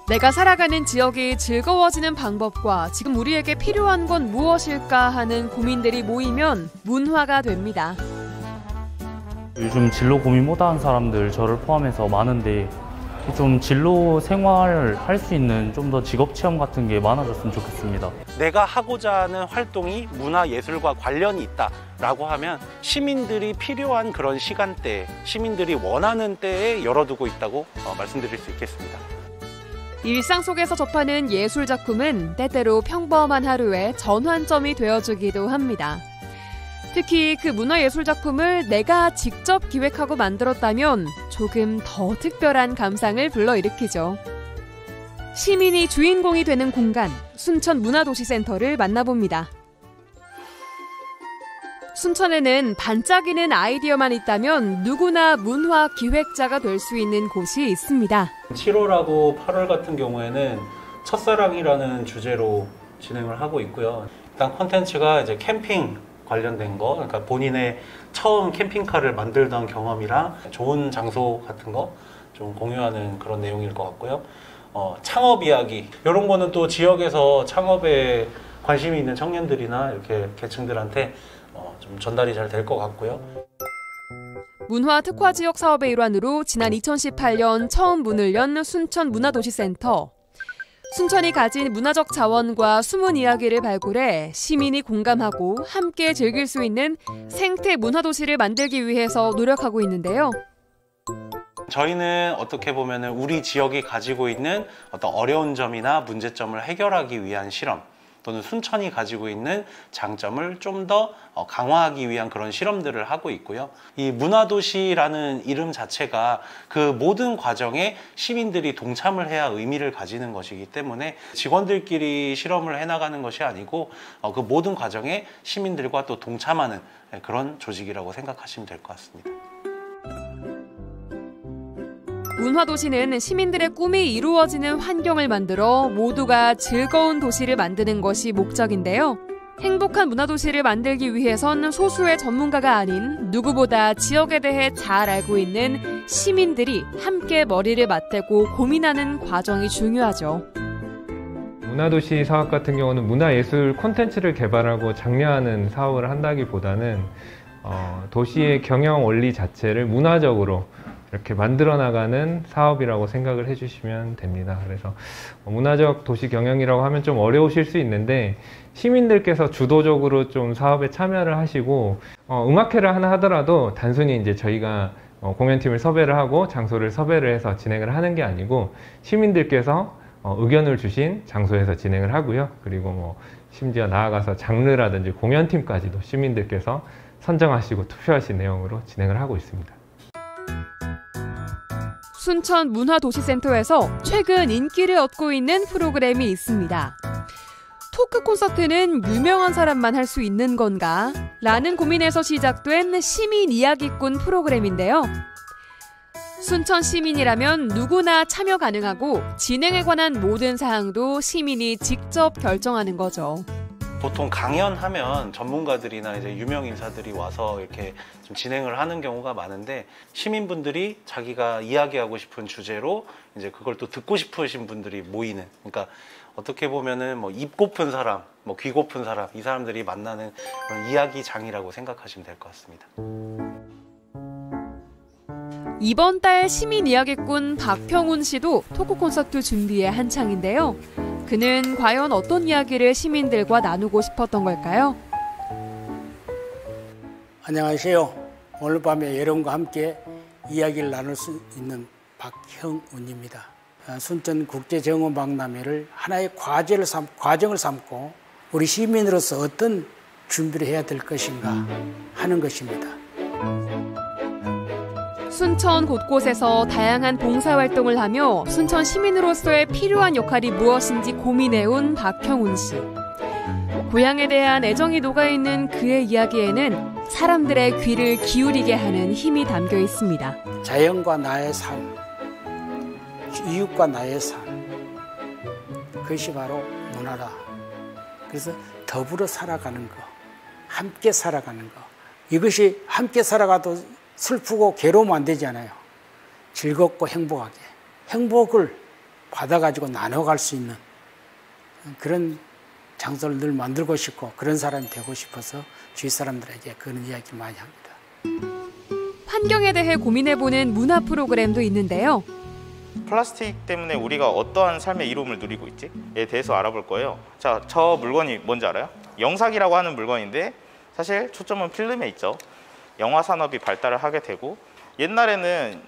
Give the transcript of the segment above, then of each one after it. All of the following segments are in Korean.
내가 살아가는 지역이 즐거워지는 방법과 지금 우리에게 필요한 건 무엇일까 하는 고민들이 모이면 문화가 됩니다. 요즘 진로 고민 못하는 사람들 저를 포함해서 많은데 좀 진로 생활을 할 수 있는 좀 더 직업 체험 같은 게 많아졌으면 좋겠습니다. 내가 하고자 하는 활동이 문화예술과 관련이 있다라고 하면 시민들이 필요한 그런 시간대에, 시민들이 원하는 때에 열어두고 있다고 말씀드릴 수 있겠습니다. 일상 속에서 접하는 예술 작품은 때때로 평범한 하루의 전환점이 되어주기도 합니다. 특히 그 문화예술 작품을 내가 직접 기획하고 만들었다면 조금 더 특별한 감상을 불러일으키죠. 시민이 주인공이 되는 공간, 순천문화도시센터를 만나봅니다. 순천에는 반짝이는 아이디어만 있다면 누구나 문화 기획자가 될 수 있는 곳이 있습니다. 7월하고 8월 같은 경우에는 첫사랑이라는 주제로 진행을 하고 있고요. 일단 콘텐츠가 이제 캠핑 관련된 거, 그러니까 본인의 처음 캠핑카를 만들던 경험이랑 좋은 장소 같은 거 좀 공유하는 그런 내용일 것 같고요. 창업 이야기, 이런 거는 또 지역에서 창업에 관심이 있는 청년들이나 이렇게 계층들한테 좀 전달이 잘 될 것 같고요. 문화 특화 지역 사업의 일환으로 지난 2018년 처음 문을 연 순천문화도시센터. 순천이 가진 문화적 자원과 숨은 이야기를 발굴해 시민이 공감하고 함께 즐길 수 있는 생태 문화도시를 만들기 위해서 노력하고 있는데요. 저희는 어떻게 보면 우리 지역이 가지고 있는 어떤 어려운 점이나 문제점을 해결하기 위한 실험, 또는 순천이 가지고 있는 장점을 좀 더 강화하기 위한 그런 실험들을 하고 있고요. 이 문화도시라는 이름 자체가 그 모든 과정에 시민들이 동참을 해야 의미를 가지는 것이기 때문에 직원들끼리 실험을 해나가는 것이 아니고 그 모든 과정에 시민들과 또 동참하는 그런 조직이라고 생각하시면 될 것 같습니다. 문화도시는 시민들의 꿈이 이루어지는 환경을 만들어 모두가 즐거운 도시를 만드는 것이 목적인데요. 행복한 문화도시를 만들기 위해선 소수의 전문가가 아닌 누구보다 지역에 대해 잘 알고 있는 시민들이 함께 머리를 맞대고 고민하는 과정이 중요하죠. 문화도시 사업 같은 경우는 문화예술 콘텐츠를 개발하고 장려하는 사업을 한다기보다는 도시의 경영 원리 자체를 문화적으로 이렇게 만들어 나가는 사업이라고 생각을 해주시면 됩니다. 그래서 문화적 도시 경영이라고 하면 좀 어려우실 수 있는데 시민들께서 주도적으로 좀 사업에 참여를 하시고 음악회를 하나 하더라도 단순히 이제 저희가 공연팀을 섭외를 하고 장소를 섭외를 해서 진행을 하는 게 아니고 시민들께서 의견을 주신 장소에서 진행을 하고요. 그리고 심지어 나아가서 장르라든지 공연팀까지도 시민들께서 선정하시고 투표하신 내용으로 진행을 하고 있습니다. 순천문화도시센터에서 최근 인기를 얻고 있는 프로그램이 있습니다. 토크 콘서트는 유명한 사람만 할 수 있는 건가? 라는 고민에서 시작된 시민 이야기꾼 프로그램인데요. 순천 시민이라면 누구나 참여 가능하고 진행에 관한 모든 사항도 시민이 직접 결정하는 거죠. 보통 강연하면 전문가들이나 이제 유명 인사들이 와서 이렇게 좀 진행을 하는 경우가 많은데 시민분들이 자기가 이야기하고 싶은 주제로 이제 그걸 또 듣고 싶으신 분들이 모이는, 그러니까 어떻게 보면은 입 고픈 사람, 귀 고픈 사람, 이 사람들이 만나는 그런 이야기장이라고 생각하시면 될 것 같습니다. 이번 달 시민 이야기꾼 박평훈 씨도 토크 콘서트 준비에 한창인데요. 그는 과연 어떤 이야기를 시민들과 나누고 싶었던 걸까요? 안녕하세요. 오늘 밤에 여러분과 함께 이야기를 나눌 수 있는 박형훈입니다. 순천국제정원박람회를 하나의 과정을 삼고 우리 시민으로서 어떤 준비를 해야 될 것인가 하는 것입니다. 순천 곳곳에서 다양한 봉사활동을 하며 순천 시민으로서의 필요한 역할이 무엇인지 고민해온 박형훈 씨. 고향에 대한 애정이 녹아있는 그의 이야기에는 사람들의 귀를 기울이게 하는 힘이 담겨 있습니다. 자연과 나의 삶, 이웃과 나의 삶, 그것이 바로 문화다. 그래서 더불어 살아가는 것, 함께 살아가는 것. 이것이 함께 살아가도 슬프고 괴로우면 안 되잖아요. 즐겁고 행복하게. 행복을 받아가지고 나눠갈 수 있는 그런 장소를 늘 만들고 싶고 그런 사람이 되고 싶어서 주위 사람들에게 그런 이야기를 많이 합니다. 환경에 대해 고민해보는 문화 프로그램도 있는데요. 플라스틱 때문에 우리가 어떠한 삶의 이로움을 누리고 있지에 대해서 알아볼 거예요. 자, 저 물건이 뭔지 알아요? 영상이라고 하는 물건인데 사실 초점은 필름에 있죠. 영화 산업이 발달을 하게 되고 옛날에는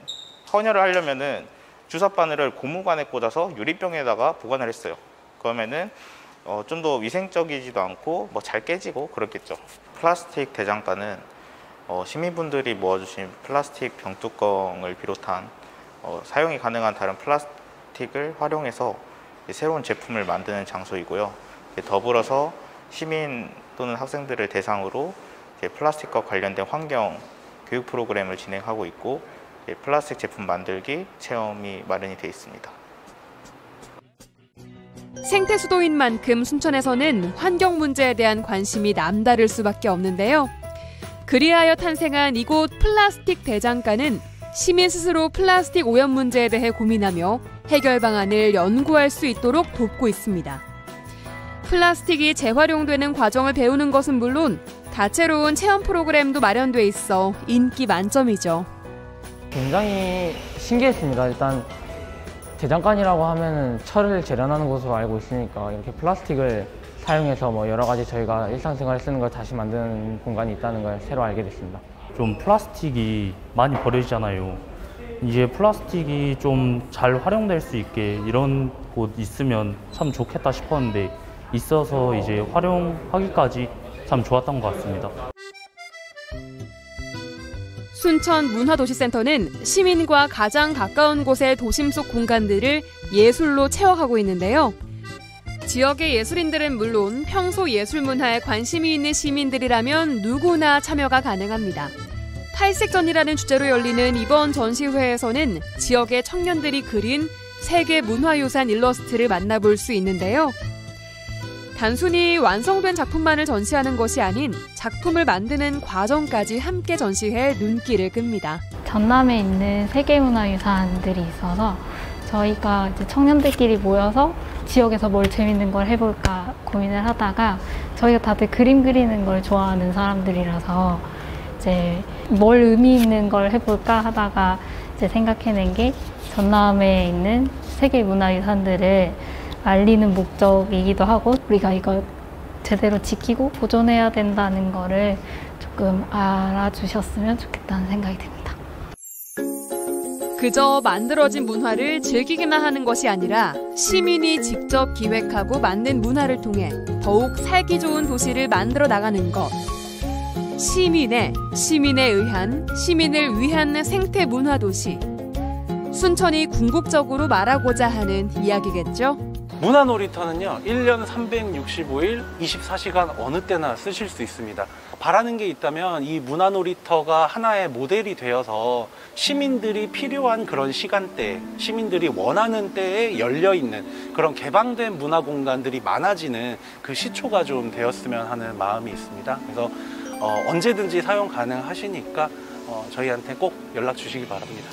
헌혈을 하려면은 주사 바늘을 고무관에 꽂아서 유리병에다가 보관을 했어요. 그러면은 좀 더 위생적이지도 않고 뭐 잘 깨지고 그렇겠죠. 플라스틱 대장간은 시민분들이 모아주신 플라스틱 병뚜껑을 비롯한 사용이 가능한 다른 플라스틱을 활용해서 새로운 제품을 만드는 장소이고요. 더불어서 시민 또는 학생들을 대상으로 플라스틱과 관련된 환경 교육 프로그램을 진행하고 있고 플라스틱 제품 만들기 체험이 마련이 되어 있습니다. 생태 수도인 만큼 순천에서는 환경 문제에 대한 관심이 남다를 수밖에 없는데요. 그리하여 탄생한 이곳 플라스틱 대장간은 시민 스스로 플라스틱 오염 문제에 대해 고민하며 해결 방안을 연구할 수 있도록 돕고 있습니다. 플라스틱이 재활용되는 과정을 배우는 것은 물론 다채로운 체험 프로그램도 마련돼 있어 인기 만점이죠. 굉장히 신기했습니다. 일단 대장간이라고 하면 철을 재련하는 곳으로 알고 있으니까 이렇게 플라스틱을 사용해서 뭐 여러 가지 저희가 일상생활에 쓰는 걸 다시 만드는 공간이 있다는 걸 새로 알게 됐습니다. 좀 플라스틱이 많이 버려지잖아요. 이제 플라스틱이 좀 잘 활용될 수 있게 이런 곳 있으면 참 좋겠다 싶었는데 있어서 이제 활용하기까지 참 좋았던 것 같습니다. 순천 문화도시센터는 시민과 가장 가까운 곳의 도심 속 공간들을 예술로 채워가고 있는데요. 지역의 예술인들은 물론 평소 예술 문화에 관심이 있는 시민들이라면 누구나 참여가 가능합니다. 팔색전이라는 주제로 열리는 이번 전시회에서는 지역의 청년들이 그린 세계 문화유산 일러스트를 만나볼 수 있는데요. 단순히 완성된 작품만을 전시하는 것이 아닌 작품을 만드는 과정까지 함께 전시해 눈길을 끕니다. 전남에 있는 세계문화유산들이 있어서 저희가 이제 청년들끼리 모여서 지역에서 뭘 재밌는 걸 해볼까 고민을 하다가 저희가 다들 그림 그리는 걸 좋아하는 사람들이라서 이제 뭘 의미 있는 걸 해볼까 하다가 이제 생각해낸 게 전남에 있는 세계문화유산들을 알리는 목적이기도 하고 우리가 이걸 제대로 지키고 보존해야 된다는 거를 조금 알아주셨으면 좋겠다는 생각이 듭니다. 그저 만들어진 문화를 즐기기만 하는 것이 아니라 시민이 직접 기획하고 만든 문화를 통해 더욱 살기 좋은 도시를 만들어 나가는 것. 시민에 의한, 시민을 위한 생태 문화 도시. 순천이 궁극적으로 말하고자 하는 이야기겠죠? 문화놀이터는요 1년 365일 24시간 어느 때나 쓰실 수 있습니다. 바라는 게 있다면 이 문화놀이터가 하나의 모델이 되어서 시민들이 필요한 그런 시간대, 시민들이 원하는 때에 열려있는 그런 개방된 문화공간들이 많아지는 그 시초가 좀 되었으면 하는 마음이 있습니다. 그래서 언제든지 사용 가능하시니까 저희한테 꼭 연락 주시기 바랍니다.